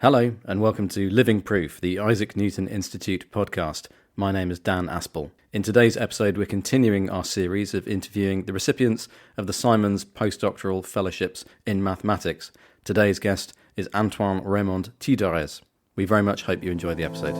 Hello and welcome to Living Proof, the Isaac Newton Institute podcast. My name is Dan Aspel. In today's episode, we're continuing our series of interviewing the recipients of the Simons Postdoctoral Fellowships in Mathematics. Today's guest is Antoine Remond-Tiedrez. We very much hope you enjoy the episode.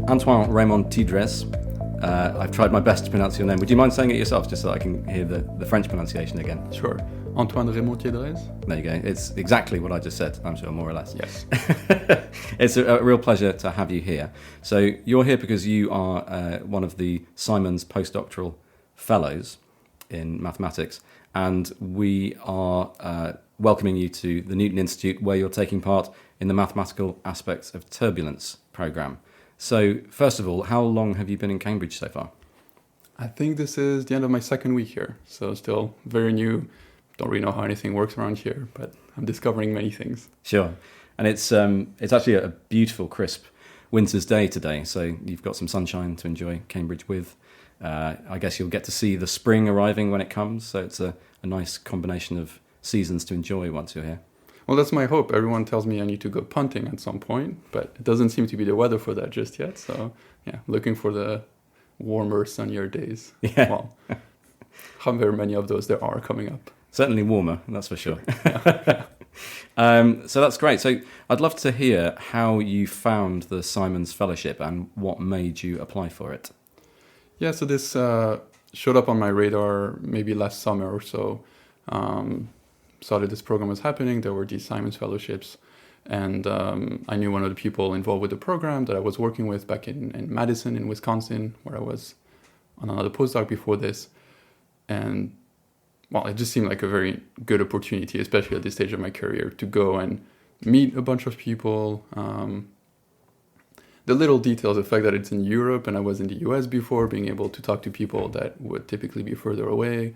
Antoine Remond-Tiedrez. I've tried my best to pronounce your name. Would you mind saying it yourself, just so I can hear the French pronunciation again? Sure. Antoine Remond-Tiedrez. There you go. It's exactly what I just said, I'm sure, more or less. Yes. It's a real pleasure to have you here. So you're here because you are one of the Simons Postdoctoral Fellows in Mathematics, and we are welcoming you to the Newton Institute, where you're taking part in the Mathematical Aspects of Turbulence programme. So, first of all, how long have you been in Cambridge so far? I think this is the end of my second week here, so still very new. Don't really know how anything works around here, but I'm discovering many things. Sure. And it's actually a beautiful, crisp winter's day today, so you've got some sunshine to enjoy Cambridge with. I guess you'll get to see the spring arriving when it comes, so it's a nice combination of seasons to enjoy once you're here. Well, that's my hope. Everyone tells me I need to go punting at some point, but it doesn't seem to be the weather for that just yet. So, yeah, looking for the warmer, sunnier days. Yeah. Well, how very many of those there are coming up. Certainly warmer, that's for sure. So that's great. So I'd love to hear how you found the Simons Fellowship and what made you apply for it. Yeah, so this showed up on my radar maybe last summer or so. Saw that this program was happening. There were these Simons Fellowships, and I knew one of the people involved with the program that I was working with back in Madison in Wisconsin, where I was on another postdoc before this. And, well, it just seemed like a very good opportunity, especially at this stage of my career, to go and meet a bunch of people. The little details, the fact that it's in Europe and I was in the US before, being able to talk to people that would typically be further away.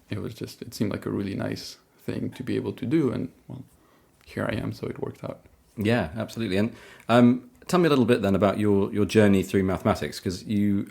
It seemed like a really nice thing to be able to do. And, well, here I am, so it worked out. Yeah, absolutely. And tell me a little bit then about your journey through mathematics, because you're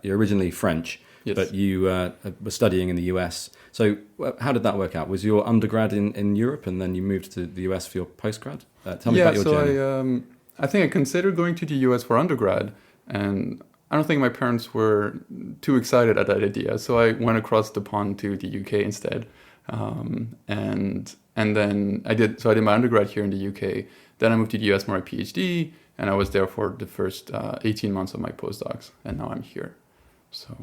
originally French, Yes. But you were studying in the US. So how did that work out? Was your undergrad in Europe and then you moved to the US for your postgrad? Tell me about your journey. I think I considered going to the US for undergrad, and I don't think my parents were too excited at that idea. So I went across the pond to the UK instead. And then I did my undergrad here in the UK. Then I moved to the US for my PhD, and I was there for the first 18 months of my postdocs. And now I'm here. So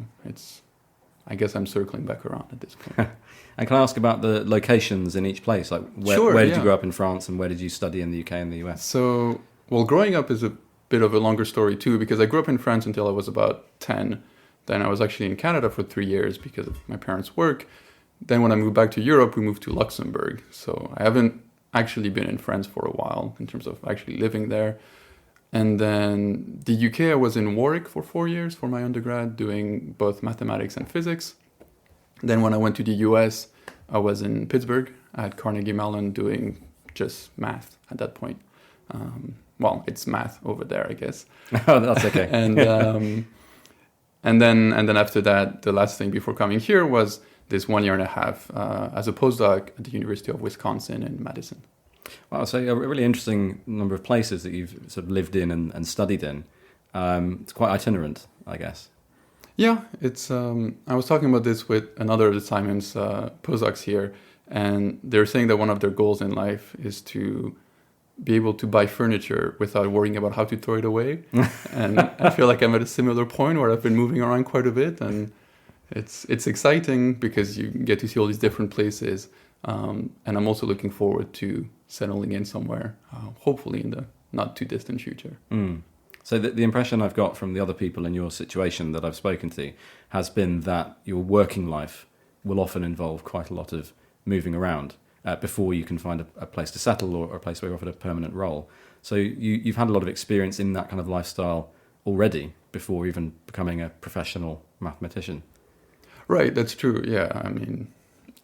I guess I'm circling back around at this point. And can I ask about the locations in each place? Like where did you grow up in France, and where did you study in the UK and the US? So, well, growing up is a bit of a longer story too, because I grew up in France until I was about 10. Then I was actually in Canada for 3 years because of my parents' work. Then when I moved back to Europe, we moved to Luxembourg. So I haven't actually been in France for a while in terms of actually living there. And then the UK, I was in Warwick for 4 years for my undergrad, doing both mathematics and physics. Then when I went to the US, I was in Pittsburgh at Carnegie Mellon doing just math at that point. Well, it's math over there, I guess. Oh, that's okay. and then after that, the last thing before coming here was this 1 year and a half as a postdoc at the University of Wisconsin in Madison. Wow, so a really interesting number of places that you've sort of lived in and studied in. It's quite itinerant, I guess. Yeah, it's. I was talking about this with another of the Simons postdocs here, and they're saying that one of their goals in life is to be able to buy furniture without worrying about how to throw it away. And I feel like I'm at a similar point where I've been moving around quite a bit, and it's exciting because you get to see all these different places. And I'm also looking forward to settling in somewhere, hopefully in the not too distant future. So the impression I've got from the other people in your situation that I've spoken to has been that your working life will often involve quite a lot of moving around before you can find a place to settle or a place where you're offered a permanent role. So you've had a lot of experience in that kind of lifestyle already before even becoming a professional mathematician. Right, that's true. Yeah, I mean,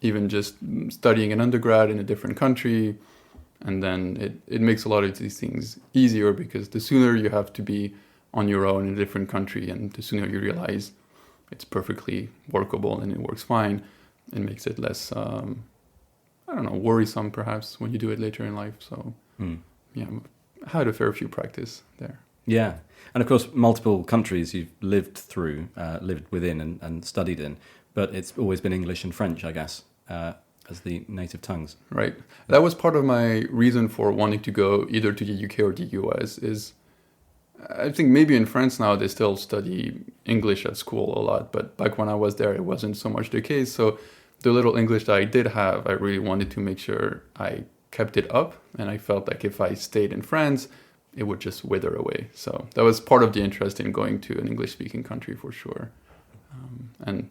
even just studying an undergrad in a different country. And then it makes a lot of these things easier, because the sooner you have to be on your own in a different country, and the sooner you realize it's perfectly workable and it works fine, it makes it less, worrisome perhaps when you do it later in life. So, yeah, I had a fair few practice there. Yeah. And of course, multiple countries you've lived through, lived within and studied in, but it's always been English and French, I guess, as the native tongues. Right. That was part of my reason for wanting to go either to the UK or the US. Is I think maybe in France now they still study English at school a lot, but back when I was there it wasn't so much the case. So the little English that I did have, I really wanted to make sure I kept it up, and I felt like if I stayed in France, it would just wither away. So that was part of the interest in going to an English-speaking country for sure. And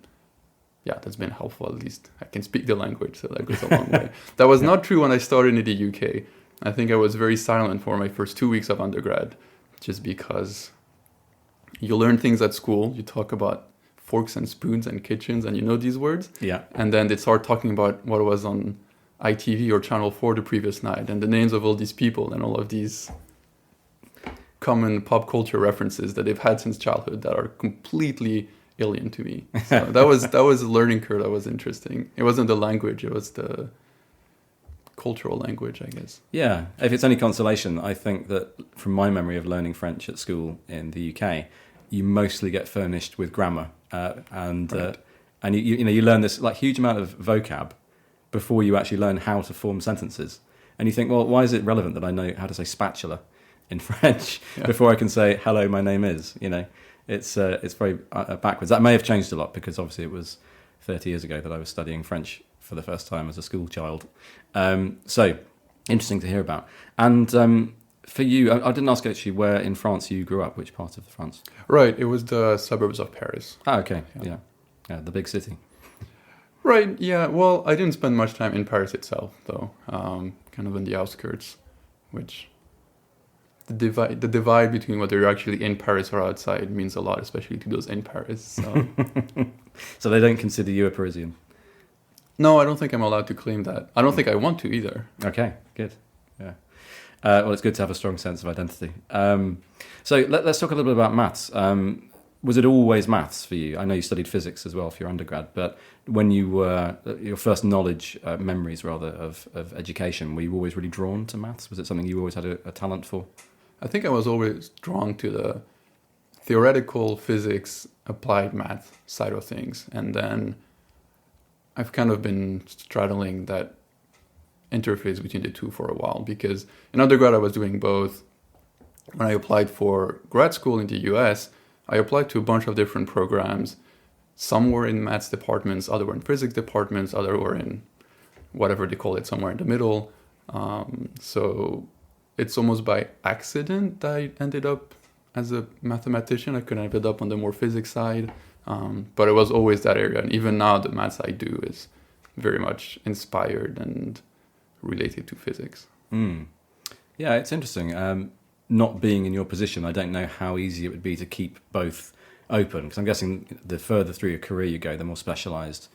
yeah, that's been helpful. At least I can speak the language, so that goes a long way. That was not true when I started in the UK. I think I was very silent for my first 2 weeks of undergrad, just because you learn things at school. You talk about forks and spoons and kitchens, and you know these words. Yeah. And then they start talking about what was on ITV or Channel 4 the previous night, and the names of all these people and all of these common pop culture references that they've had since childhood that are completely alien to me. So that was a learning curve that was interesting. It wasn't the language, it was the cultural language, I guess. Yeah, if it's any consolation, I think that from my memory of learning French at school in the UK, you mostly get furnished with grammar, and you learn this like huge amount of vocab before you actually learn how to form sentences. And you think, well, why is it relevant that I know how to say spatula in French before I can say hello, my name is? It's very backwards. That may have changed a lot, because obviously it was 30 years ago that I was studying French for the first time as a school child. So interesting to hear about. And for you, I didn't ask actually where in France you grew up. Which part of France? Right, it was the suburbs of Paris. Ah, okay, yeah, the big city. Right, yeah. Well, I didn't spend much time in Paris itself, though. Kind of in the outskirts, which the divide between whether you're actually in Paris or outside means a lot, especially to those in Paris. So, so they don't consider you a Parisian? No, I don't think I'm allowed to claim that. I don't think I want to either. Okay, good. Yeah. Well, it's good to have a strong sense of identity. So let's talk a little bit about maths. Was it always maths for you? I know you studied physics as well for your undergrad, but when you were, your first memories rather, of education, were you always really drawn to maths? Was it something you always had a talent for? I think I was always drawn to the theoretical physics, applied math side of things. And then I've kind of been straddling that interface between the two for a while, because in undergrad I was doing both. When I applied for grad school in the US, I applied to a bunch of different programs. Some were in maths departments, other were in physics departments, other were in whatever they call it, somewhere in the middle. So it's almost by accident that I ended up as a mathematician. I could have ended up on the more physics side, but it was always that area. And even now the maths I do is very much inspired and related to physics. Yeah, it's interesting. Not being in your position, I don't know how easy it would be to keep both open, because I'm guessing the further through your career you go, the more specialised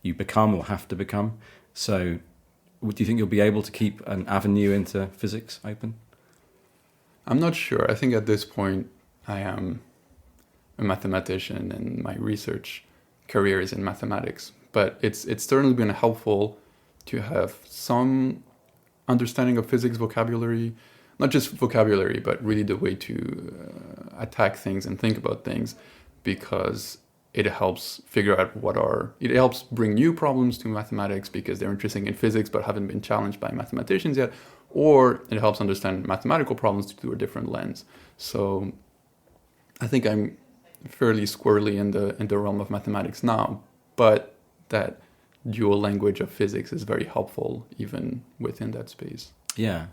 you become or have to become. So do you think you'll be able to keep an avenue into physics open? I'm not sure. I think at this point I am a mathematician and my research career is in mathematics. But it's certainly been helpful to have some understanding of physics vocabulary, not just vocabulary, but really the way to attack things and think about things, because it helps figure out it helps bring new problems to mathematics because they're interested in physics but haven't been challenged by mathematicians yet, or it helps understand mathematical problems through a different lens. So I think I'm fairly squarely in the realm of mathematics now, but that dual language of physics is very helpful even within that space. Yeah.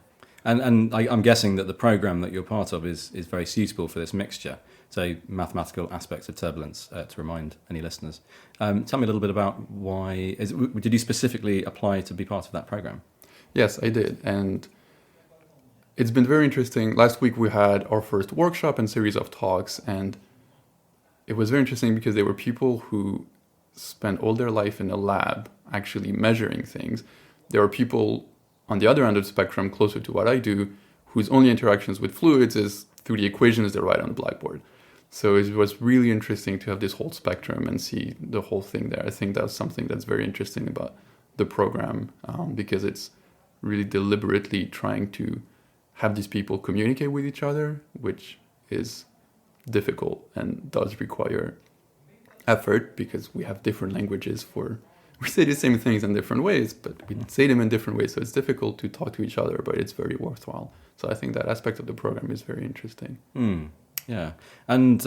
And I'm guessing that the program that you're part of is very suitable for this mixture. So mathematical aspects of turbulence, to remind any listeners. Tell me a little bit about why. Did you specifically apply to be part of that program? Yes, I did. And it's been very interesting. Last week we had our first workshop and series of talks. And it was very interesting because they were people who spend all their life in a lab actually measuring things. There are people on the other end of the spectrum, closer to what I do, whose only interactions with fluids is through the equations they write on the blackboard. So it was really interesting to have this whole spectrum and see the whole thing there. I think that's something that's very interesting about the program, because it's really deliberately trying to have these people communicate with each other, which is difficult and does require effort because we have different languages we say the same things in different ways, but we say them in different ways. So it's difficult to talk to each other, but it's very worthwhile. So I think that aspect of the program is very interesting. Yeah. And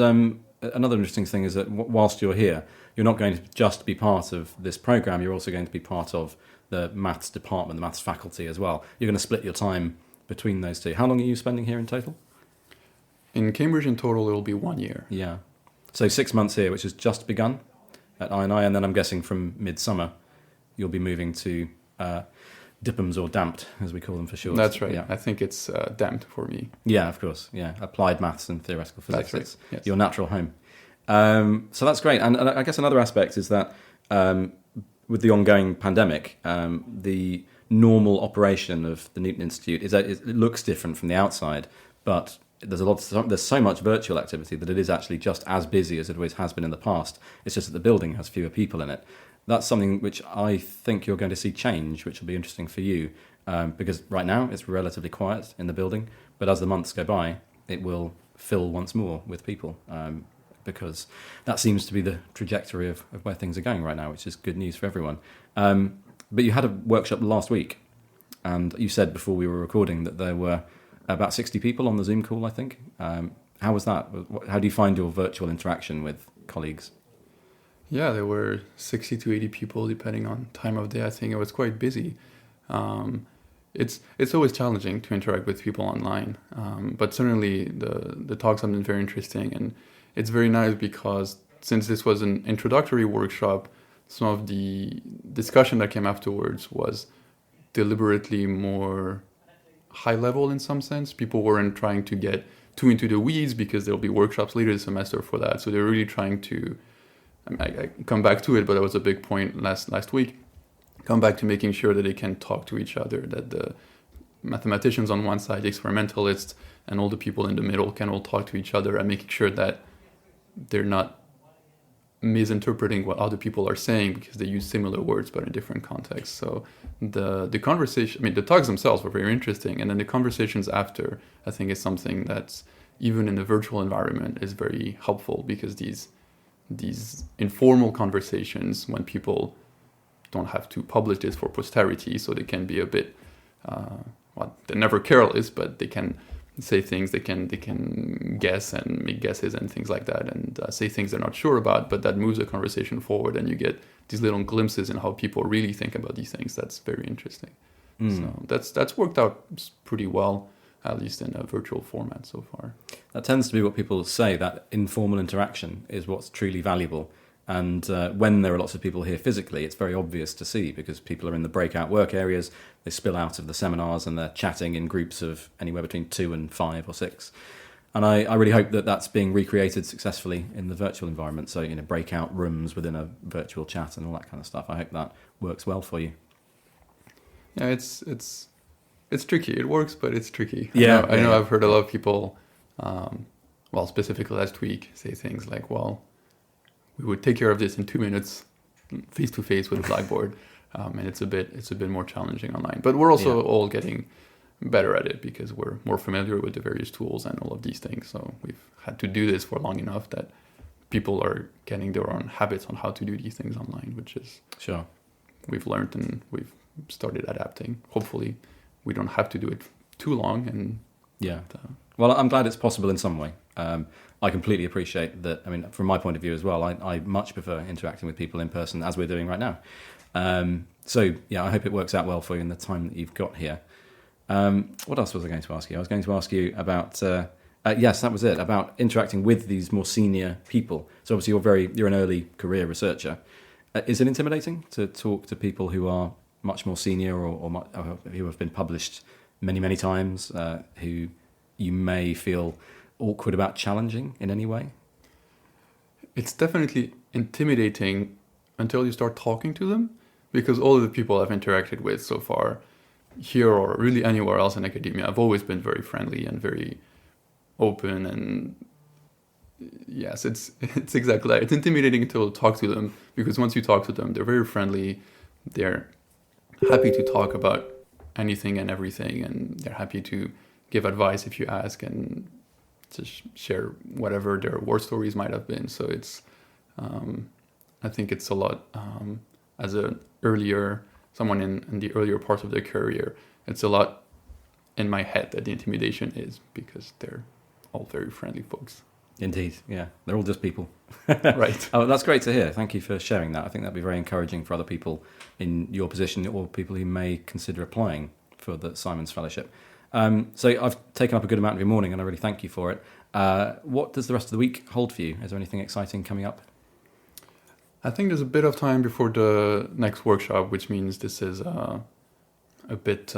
another interesting thing is that whilst you're here, you're not going to just be part of this program, you're also going to be part of the maths department, the maths faculty as well. You're going to split your time between those two. How long are you spending here in total? In Cambridge in total, it'll be 1 year. Yeah. So 6 months here, which has just begun at INI, and then I'm guessing from midsummer you'll be moving to DIPMs or damped, as we call them for short. That's right. Yeah. I think it's damped for me. Yeah, of course. Yeah, applied maths and theoretical physics. That's right. It's Yes. your natural home. So that's great. And I guess another aspect is that with the ongoing pandemic, the normal operation of the Newton Institute is that it looks different from the outside, but there's so much virtual activity that it is actually just as busy as it always has been in the past. It's just that the building has fewer people in it. That's something which I think you're going to see change, which will be interesting for you, because right now it's relatively quiet in the building, but as the months go by, it will fill once more with people, because that seems to be the trajectory of where things are going right now, which is good news for everyone. But you had a workshop last week, and you said before we were recording that there were about 60 people on the Zoom call, I think. How was that? How do you find your virtual interaction with colleagues? Yeah, there were 60 to 80 people, depending on time of day. I think it was quite busy. It's always challenging to interact with people online, but certainly the talks have been very interesting, and it's very nice because since this was an introductory workshop, some of the discussion that came afterwards was deliberately more high level in some sense. People weren't trying to get too into the weeds because there'll be workshops later this semester for that. So they're really trying to, I come back to it, but that was a big point last week, come back to making sure that they can talk to each other, that the mathematicians on one side, the experimentalists, and all the people in the middle can all talk to each other, and making sure that they're not misinterpreting what other people are saying because they use similar words but in different contexts. So the conversation, the talks themselves were very interesting, and then the conversations after, I think, is something that's even in the virtual environment is very helpful, because these informal conversations, when people don't have to publish this for posterity, so they can be a bit they're never careless, but they can say things, they can guess and make guesses and things like that, and say things they're not sure about, but that moves the conversation forward, and you get these little glimpses in how people really think about these things. That's very interesting. So that's worked out pretty well, at least in a virtual format so far. That tends to be what people say, that informal interaction is what's truly valuable. And when there are lots of people here physically, it's very obvious to see, because people are in the breakout work areas, they spill out of the seminars, and they're chatting in groups of anywhere between 2 and 5 or 6. And I really hope that that's being recreated successfully in the virtual environment. So, breakout rooms within a virtual chat and all that kind of stuff. I hope that works well for you. Yeah, it's tricky. It works, but it's tricky. Yeah, I know I've heard a lot of people, specifically last week, say things like, well, we would take care of this in 2 minutes, face to face with a blackboard, and it's a bit more challenging online. But we're also all getting better at it, because we're more familiar with the various tools and all of these things. So we've had to do this for long enough that people are getting their own habits on how to do these things online, which is sure we've learned and we've started adapting. Hopefully, we don't have to do it too long. And well, I'm glad it's possible in some way. I completely appreciate that. From my point of view as well, I much prefer interacting with people in person, as we're doing right now. I hope it works out well for you in the time that you've got here. What else was I going to ask you? I was going to ask you about, yes, that was it, about interacting with these more senior people. So obviously you're an early career researcher. Is it intimidating to talk to people who are much more senior or who have been published many, many times, who you may feel awkward about challenging in any way? It's definitely intimidating until you start talking to them, because all of the people I've interacted with so far, here or really anywhere else in academia, have always been very friendly and very open. And yes, it's exactly that. It's intimidating to talk to them, because once you talk to them, they're very friendly. They're happy to talk about anything and everything, and they're happy to give advice if you ask, and to share whatever their war stories might have been. So it's, I think it's a lot, as someone in the earlier parts of their career, it's a lot in my head that the intimidation is, because they're all very friendly folks. Indeed, yeah. They're all just people. Right. Oh, that's great to hear. Thank you for sharing that. I think that'd be very encouraging for other people in your position, or people who may consider applying for the Simons Fellowship. So I've taken up a good amount of your morning, and I really thank you for it. What does the rest of the week hold for you? Is there anything exciting coming up? I think there's a bit of time before the next workshop, which means this is a bit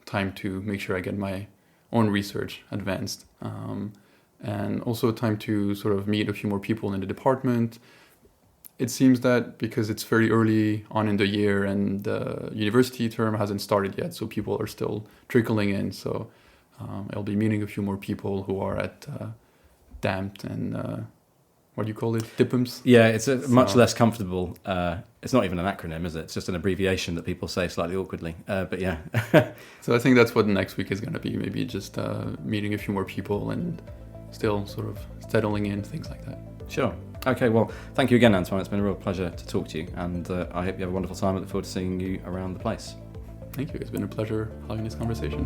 time to make sure I get my own research advanced. And also time to sort of meet a few more people in the department. It seems that because it's very early on in the year and the university term hasn't started yet, so people are still trickling in. So I'll be meeting a few more people who are at DAMT and what do you call it? DIPMS? Yeah, it's much less comfortable. It's not even an acronym, is it? It's just an abbreviation that people say slightly awkwardly. But yeah. So I think that's what next week is going to be. Maybe just meeting a few more people and still sort of settling in, things like that. Sure. Okay, well, thank you again, Antoine. It's been a real pleasure to talk to you, and I hope you have a wonderful time. I look forward to seeing you around the place. Thank you. It's been a pleasure having this conversation.